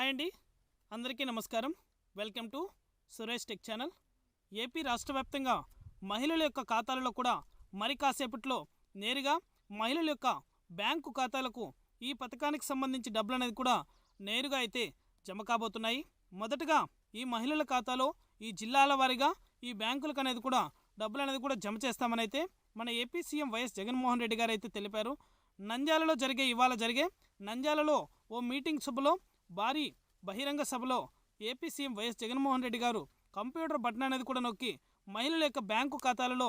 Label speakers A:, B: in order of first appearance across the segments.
A: Hi అండి, అందరికీ నమస్కారం. Welcome to Suresh tech channel. AP రాష్ట్ర వ్యాప్తంగా మహిళల యొక్క ఖాతాలలో కూడా మరి కాసేపట్లో నేరుగా మహిళల యొక్క బ్యాంకు ఖాతాలకు ఈ పథకానికి సంబంధించి డబ్బులు అనేది కూడా నేరుగా అయితే జమ కాబోతున్నాయి. మొదటగా ఈ మహిళల ఖాతాలో ఈ జిల్లాల వారీగా ఈ బ్యాంకులకు అనేది కూడా డబ్బులు అనేది కూడా జమ చేస్తామని అయితే మన AP CM YS Jaganmohan Reddy గారు అయితే తెలిపారు. నంద్యాలలో ఇవాళ జరిగే నంద్యాలలో ఓ మీటింగ్ సభలో భారీ బహిరంగ సభలో AP CM YS Jaganmohan Reddy గారు కంప్యూటర్ బటన్ అనేది కూడా నొక్కి మహిళల యొక్క బ్యాంకు ఖాతాలలో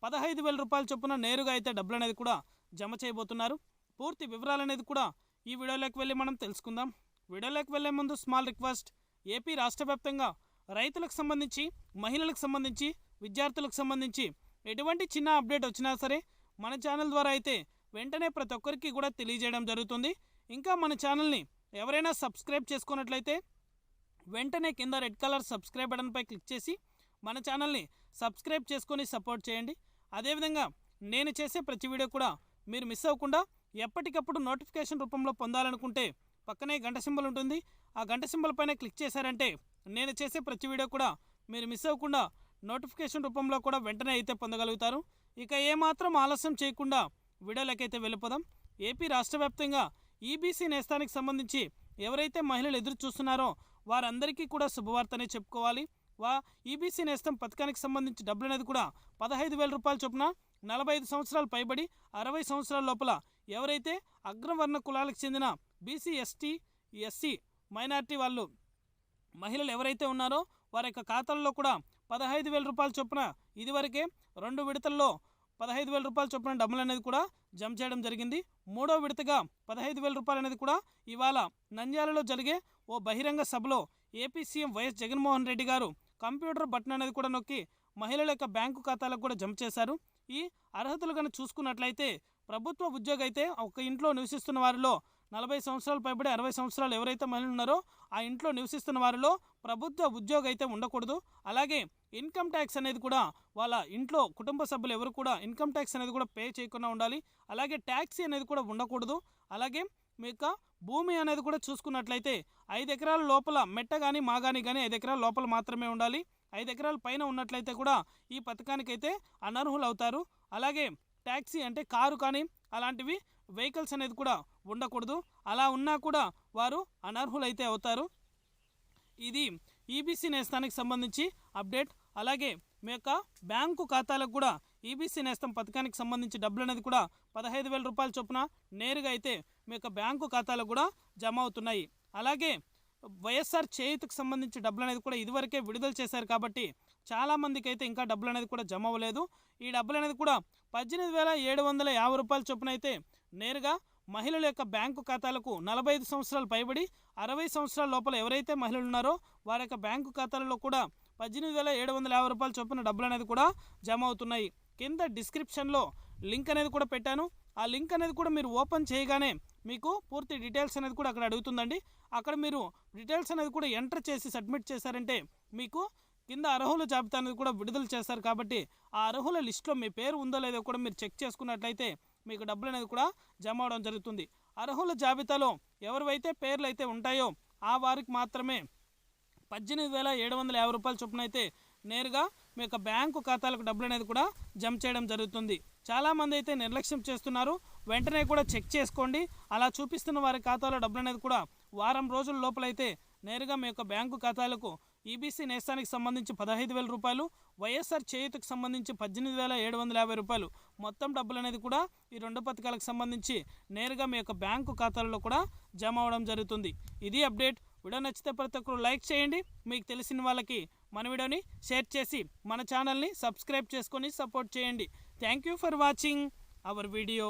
A: 15,000 రూపాయల చొప్పున నేరుగా అయితే డబ్బులు అనేది కూడా జమ చేయబోతున్నారు. పూర్తి వివరాలు అనేది కూడా ఈ వీడియోలోకి వెళ్ళి మనం తెలుసుకుందాం. వీడియోలోకి వెళ్ళే ముందు స్మాల్ రిక్వెస్ట్, ఏపీ రాష్ట్ర వ్యాప్తంగా రైతులకు సంబంధించి, మహిళలకు సంబంధించి, విద్యార్థులకు సంబంధించి ఎటువంటి చిన్న అప్డేట్ వచ్చినా సరే మన ఛానల్ ద్వారా అయితే వెంటనే ప్రతి ఒక్కరికి కూడా తెలియజేయడం జరుగుతుంది. ఇంకా మన ఛానల్ని ఎవరైనా సబ్స్క్రైబ్ చేసుకున్నట్లయితే వెంటనే కింద రెడ్ కలర్ సబ్స్క్రైబ్ బటన్పై క్లిక్ చేసి మన ఛానల్ని సబ్స్క్రైబ్ చేసుకొని సపోర్ట్ చేయండి. అదేవిధంగా నేను చేసే ప్రతి వీడియో కూడా మీరు మిస్ అవ్వకుండా ఎప్పటికప్పుడు నోటిఫికేషన్ రూపంలో పొందాలనుకుంటే పక్కనే గంట సింబల్ ఉంటుంది. ఆ గంట సింబల్ పైన క్లిక్ చేశారంటే నేను చేసే ప్రతి వీడియో కూడా మీరు మిస్ అవ్వకుండా నోటిఫికేషన్ రూపంలో కూడా వెంటనే అయితే పొందగలుగుతారు. ఇక ఏమాత్రం ఆలస్యం చేయకుండా వీడియోలకైతే వెళ్ళిపోదాం. ఏపీ రాష్ట్ర వ్యాప్తంగా ఈబీసీ నేస్తానికి సంబంధించి ఎవరైతే మహిళలు ఎదురు చూస్తున్నారో వారందరికీ కూడా శుభవార్తనే చెప్పుకోవాలి. ఈబీసీ నేస్తం పథకానికి సంబంధించి డబ్బులు అనేది కూడా 15,000 రూపాయల చొప్పున 45 సంవత్సరాలు పైబడి 60 సంవత్సరాల లోపల ఎవరైతే అగ్రవర్ణ కులాలకు చెందిన బీసీ, ఎస్టీ, ఎస్సీ, మైనారిటీ వాళ్ళు మహిళలు ఎవరైతే ఉన్నారో వారి యొక్క ఖాతాల్లో కూడా 15,000 రూపాయల చొప్పున ఇదివరకే 2 విడతల్లో 15,000 రూపాయల చొప్పున డబ్బులు అనేది కూడా జమ చేయడం జరిగింది. మూడో విడతగా 15,000 రూపాయలు అనేది కూడా ఇవాళ నంద్యాలలో జరిగే ఓ బహిరంగ సభలో AP CM YS Jaganmohan Reddy గారు కంప్యూటర్ బటన్ అనేది కూడా నొక్కి మహిళల యొక్క బ్యాంకు ఖాతాలకు కూడా జమ చేశారు. ఈ అర్హతలు కనుక చూసుకున్నట్లయితే ప్రభుత్వ ఉద్యోగి అయితే ఒక ఇంట్లో నివసిస్తున్న వారిలో 40 సంవత్సరాలు పైబడి 60 సంవత్సరాలు ఎవరైతే మహిళలు ఉన్నారో ఆ ఇంట్లో నివసిస్తున్న వారిలో ప్రభుత్వ ఉద్యోగి అయితే ఉండకూడదు. అలాగే ఇన్కమ్ ట్యాక్స్ అనేది కూడా వాళ్ళ ఇంట్లో కుటుంబ సభ్యులు ఎవరు కూడా ఇన్కమ్ ట్యాక్స్ అనేది కూడా పే చేయకుండా ఉండాలి. అలాగే ట్యాక్సీ అనేది కూడా ఉండకూడదు. అలాగే మీ యొక్క భూమి అనేది కూడా చూసుకున్నట్లయితే 5 ఎకరాల లోపల మెట్ట కానీ మాగాని కానీ 5 ఎకరాల లోపల మాత్రమే ఉండాలి. 5 ఎకరాల పైన ఉన్నట్లయితే కూడా ఈ పథకానికైతే అనర్హులు అవుతారు. అలాగే ట్యాక్సీ అంటే కారు కానీ అలాంటివి వెహికల్స్ అనేది కూడా ఉండకూడదు. అలా ఉన్నా కూడా వారు అనర్హులైతే అవుతారు. ఇది ఈబీసీ నేస్తానికి సంబంధించి అప్డేట్. అలాగే మీ యొక్క బ్యాంకు ఖాతాలకు కూడా ఈబీసీ నేస్తం పథకానికి సంబంధించి డబ్బులు అనేది కూడా 15,000 రూపాయల చొప్పున నేరుగా అయితే మీ యొక్క బ్యాంకు ఖాతాలకు కూడా జమ అవుతున్నాయి. అలాగే వైఎస్ఆర్ చేయూతకు సంబంధించి డబ్బులు అనేది కూడా ఇదివరకే విడుదల చేశారు కాబట్టి చాలామందికి అయితే ఇంకా డబ్బులు అనేది కూడా జమ అవ్వలేదు. ఈ డబ్బులు అనేది కూడా 18,750 రూపాయల చొప్పున అయితే నేరుగా మహిళల యొక్క బ్యాంకు ఖాతాలకు 45 సంవత్సరాలు పైబడి 60 సంవత్సరాల లోపల ఎవరైతే మహిళలు ఉన్నారో వారి యొక్క బ్యాంకు ఖాతాలలో కూడా 18,750 రూపాయల చొప్పున డబ్బులు అనేది కూడా జమ అవుతున్నాయి. కింద డిస్క్రిప్షన్లో లింక్ అనేది కూడా పెట్టాను. ఆ లింక్ అనేది కూడా మీరు ఓపెన్ చేయగానే మీకు పూర్తి డీటెయిల్స్ అనేది కూడా అక్కడ అడుగుతుందండి. అక్కడ మీరు డీటెయిల్స్ అనేది కూడా ఎంటర్ చేసి సబ్మిట్ చేశారంటే మీకు కింద అర్హుల జాబితా అనేది కూడా విడుదల చేస్తారు. కాబట్టి ఆ అర్హుల లిస్టులో మీ పేరు ఉందో లేదో కూడా మీరు చెక్ చేసుకున్నట్లయితే మీకు డబ్బులు అనేది కూడా జమ అవడం జరుగుతుంది. అర్హుల జాబితాలో ఎవరివైతే పేర్లు అయితే ఉంటాయో ఆ వారికి మాత్రమే 18,750 రూపాయల చొప్పున అయితే నేరుగా మీ యొక్క బ్యాంకు ఖాతాలకు డబ్బులు అనేది కూడా జమ చేయడం జరుగుతుంది. చాలామంది అయితే నిర్లక్ష్యం చేస్తున్నారు. వెంటనే కూడా చెక్ చేసుకోండి. అలా చూపిస్తున్న వారి ఖాతాలో డబ్బులు అనేది కూడా వారం రోజుల లోపలైతే నేరుగా మీ యొక్క బ్యాంకు ఖాతాలకు ఈబీసీ నేస్తానికి సంబంధించి 15,000 రూపాయలు, వైఎస్ఆర్ చేయూతకు సంబంధించి 18,750 రూపాయలు మొత్తం డబ్బులు అనేది కూడా ఈ 2 పథకాలకు సంబంధించి నేరుగా మీ యొక్క బ్యాంకు ఖాతాలలో కూడా జమ అవడం జరుగుతుంది. ఇది అప్డేట్. వీడియో నచ్చితే ప్రతి ఒక్కరు లైక్ చేయండి. మీకు తెలిసిన వాళ్ళకి మన వీడియోని షేర్ చేసి మన ఛానల్ని సబ్స్క్రైబ్ చేసుకొని సపోర్ట్ చేయండి. Thank you for watching our video.